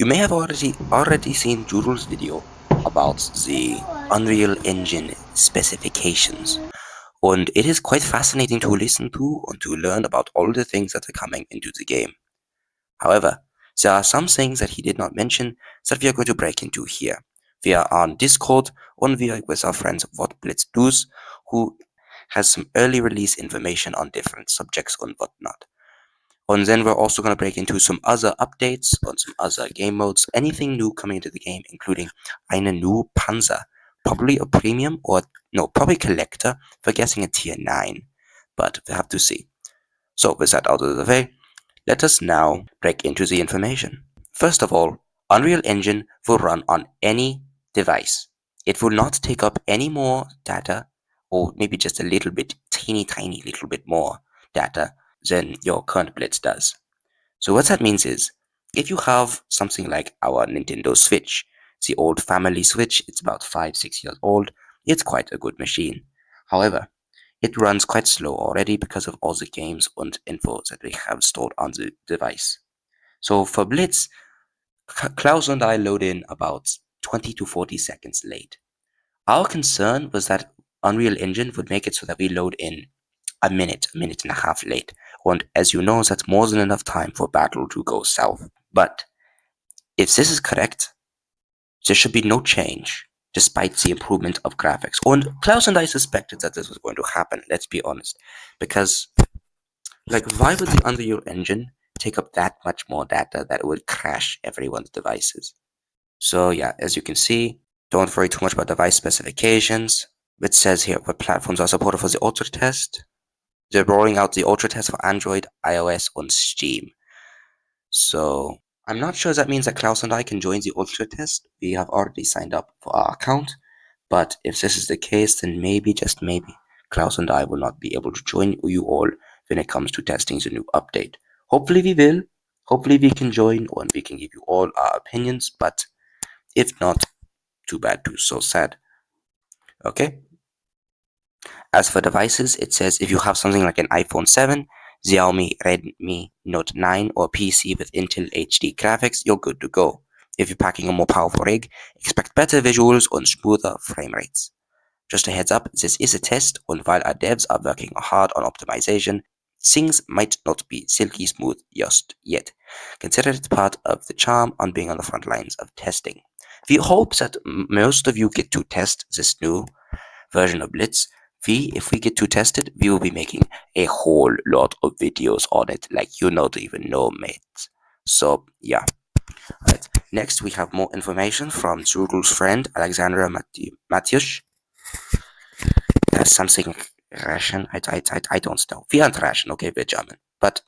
You may have already seen Jurul's video about the Unreal Engine specifications, and it is quite fascinating to listen to and to learn about all the things that are coming into the game. However, there are some things that he did not mention that we are going to break into here. We are on Discord and we are with our friends What Blitz Does, who has some early release information on different subjects and whatnot. And then we're also going to break into some other updates on some other game modes, anything new coming into the game, including eine new Panzer, probably a premium or no, probably collector. We're guessing a tier 9, but we have to see. So with that out of the way, let us now break into the information. First of all, Unreal Engine will run on any device. It will not take up any more data, or maybe just a little bit, tiny little bit more data than your current Blitz does. So what that means is, if you have something like our Nintendo Switch, the old family Switch, it's about 5-6 years old, it's quite a good machine. However, it runs quite slow already because of all the games and info that we have stored on the device. So for Blitz, Klaus and I load in about 20 to 40 seconds late. Our concern was that Unreal Engine would make it so that we load in a minute and a half late. And as you know, that's more than enough time for battle to go south. But if this is correct, there should be no change despite the improvement of graphics. And Klaus and I suspected that this was going to happen, let's be honest. Because, why would the Unreal Engine take up that much more data that it would crash everyone's devices? So yeah, as you can see, don't worry too much about device specifications. It says here what platforms are supported for the Ultra test. They're rolling out the Ultra test for Android, iOS, and Steam. So I'm not sure that means that Klaus and I can join the Ultra test. We have already signed up for our account. But if this is the case, then maybe, just maybe, Klaus and I will not be able to join you all when it comes to testing the new update. Hopefully we will. Hopefully we can join and we can give you all our opinions. But if not, too bad, too so sad. Okay? As for devices, it says if you have something like an iPhone 7, Xiaomi Redmi Note 9, or PC with Intel HD graphics, you're good to go. If you're packing a more powerful rig, expect better visuals and smoother frame rates. Just a heads up, this is a test, and while our devs are working hard on optimization, things might not be silky smooth just yet. Consider it part of the charm on being on the front lines of testing. We hope that most of you get to test this new version of Blitz. If we get to test it, we will be making a whole lot of videos on it, like you not even know, mates. So, yeah. Alright, next we have more information from Zurul's friend, Alexandra Matiusz. There's something Russian, I don't know. We aren't Russian, okay, we're German. But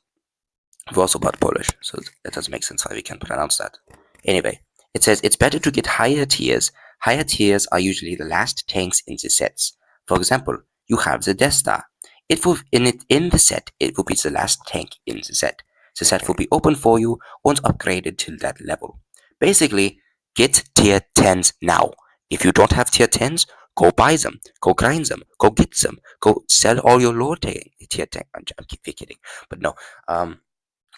we're also about Polish, so that doesn't make sense why we can pronounce that. Anyway, it says it's better to get higher tiers. Higher tiers are usually the last tanks in the sets. For example, you have the Death Star. In the set, it will be the last tank in the set. The set will be open for you once upgraded to that level. Basically, get tier 10s now. If you don't have tier 10s, go buy them, go grind them, go get them, go sell all your lower tier 10. I'm kidding, but no.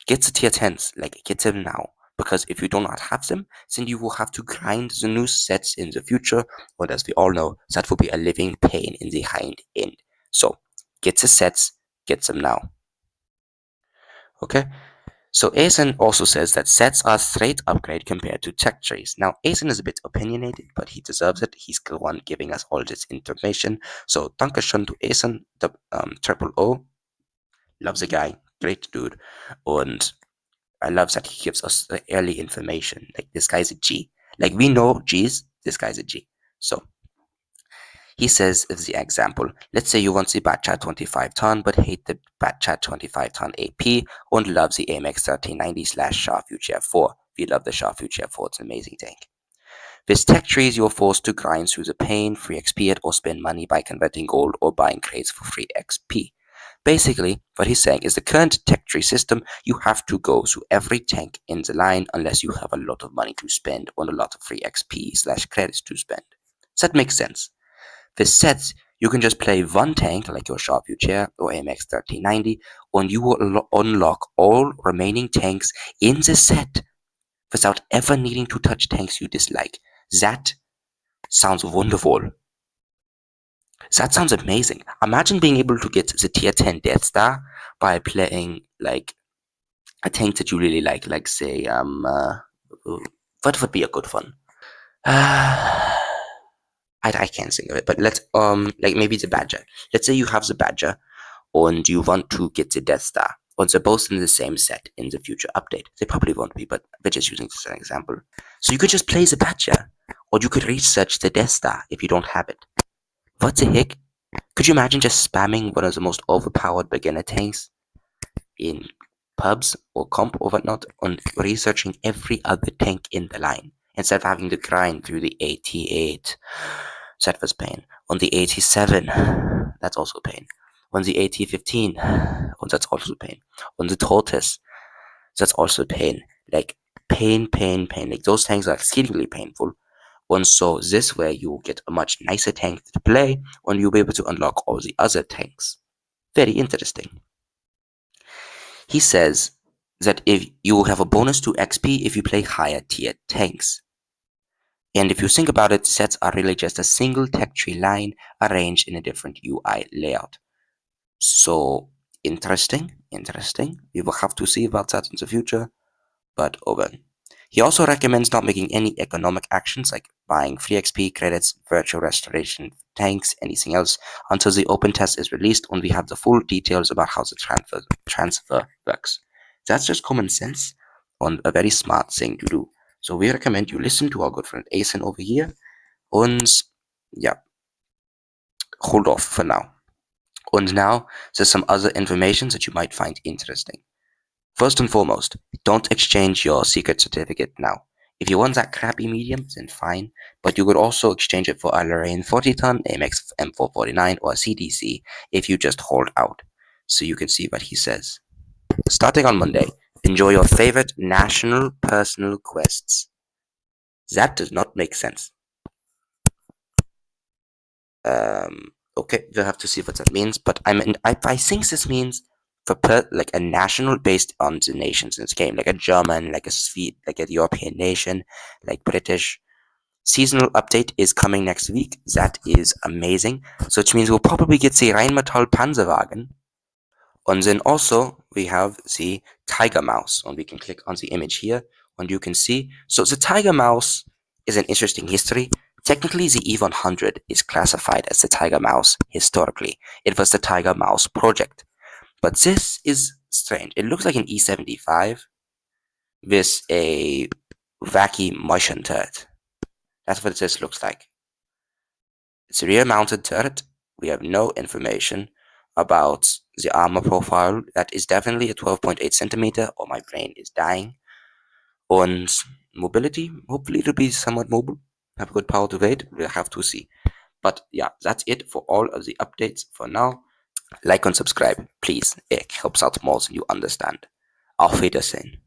Get the tier 10s, get them now. Because if you do not have them, then you will have to grind the new sets in the future, but as we all know, that will be a living pain in the hind end. So, get the sets, get them now. Okay? So Asen also says that sets are straight upgrade compared to tech trees. Now Asen is a bit opinionated, but he deserves it. He's the one giving us all this information. So Danke schön to Asen, the triple O. Loves the guy, great dude. And I love that he gives us the early information. Like, this guy's a G. Like, we know G's, this guy's a G. So, he says, as the example, let's say you want the Batchat 25 ton, but hate the Batchat 25 ton AP, and love the AMX 1390 / Shah Future 4. We love the Shah Future 4, it's an amazing tank. With tech trees, you're forced to grind through the pain, free XP it, or spend money by converting gold or buying crates for free XP. Basically, what he's saying is the current tech tree system, you have to go through every tank in the line unless you have a lot of money to spend or a lot of free XP / credits to spend. So that makes sense. With sets, you can just play one tank like your Shah Future or AMX 1390 and you will unlock all remaining tanks in the set without ever needing to touch tanks you dislike. That sounds wonderful. That sounds amazing. Imagine being able to get the tier 10 Death Star by playing like a tank that you really like say what would be a good one? I can't think of it, but let's like maybe the Badger. Let's say you have the Badger and you want to get the Death Star. And they're both in the same set in the future update. They probably won't be, but we're just using this as an example. So you could just play the Badger, or you could research the Death Star if you don't have it. What the heck? Could you imagine just spamming one of the most overpowered beginner tanks in pubs or comp or whatnot on researching every other tank in the line instead of having to grind through the 88? That was pain. On the 87, that's also pain. On the 8015, oh, that's also pain. On the Tortoise, that's also pain. Like pain. Like those tanks are exceedingly painful. And so this way you get a much nicer tank to play, and you'll be able to unlock all the other tanks. Very interesting. He says that if you will have a bonus to XP if you play higher tier tanks. And if you think about it, sets are really just a single tech tree line arranged in a different UI layout. So interesting. We will have to see about that in the future, but over. He also recommends not making any economic actions like buying free XP credits, virtual restoration tanks, anything else until the open test is released and we have the full details about how the transfer works. That's just common sense and a very smart thing to do. So we recommend you listen to our good friend Asen over here and yeah, hold off for now. And now there's some other information that you might find interesting. First and foremost, don't exchange your secret certificate now. If you want that crappy medium, then fine, but you could also exchange it for a Lorraine 40-ton, AMX M449, or a CDC if you just hold out. So you can see what he says. Starting on Monday, enjoy your favorite national personal quests. That does not make sense. Okay, we'll have to see what that means, but I think this means for like a national based on the nations in this game, like a German, like a Swede, like a European nation, like British. Seasonal update is coming next week. That is amazing. So which means we'll probably get the Rheinmetall Panzerwagen. And then also we have the Tiger Mouse, and we can click on the image here, and you can see. So the Tiger Mouse is an interesting history. Technically, the E100 is classified as the Tiger Mouse historically. It was the Tiger Mouse project. But this is strange. It looks like an E75 with a wacky motion turret. That's what this looks like. It's a rear-mounted turret. We have no information about the armor profile. That is definitely a 12.8 centimeter, or my brain is dying. And mobility, hopefully it'll be somewhat mobile. Have a good power to weight. We'll have to see. But yeah, that's it for all of the updates for now. Like and subscribe, please. It helps out more than you understand. Auf Wiedersehen.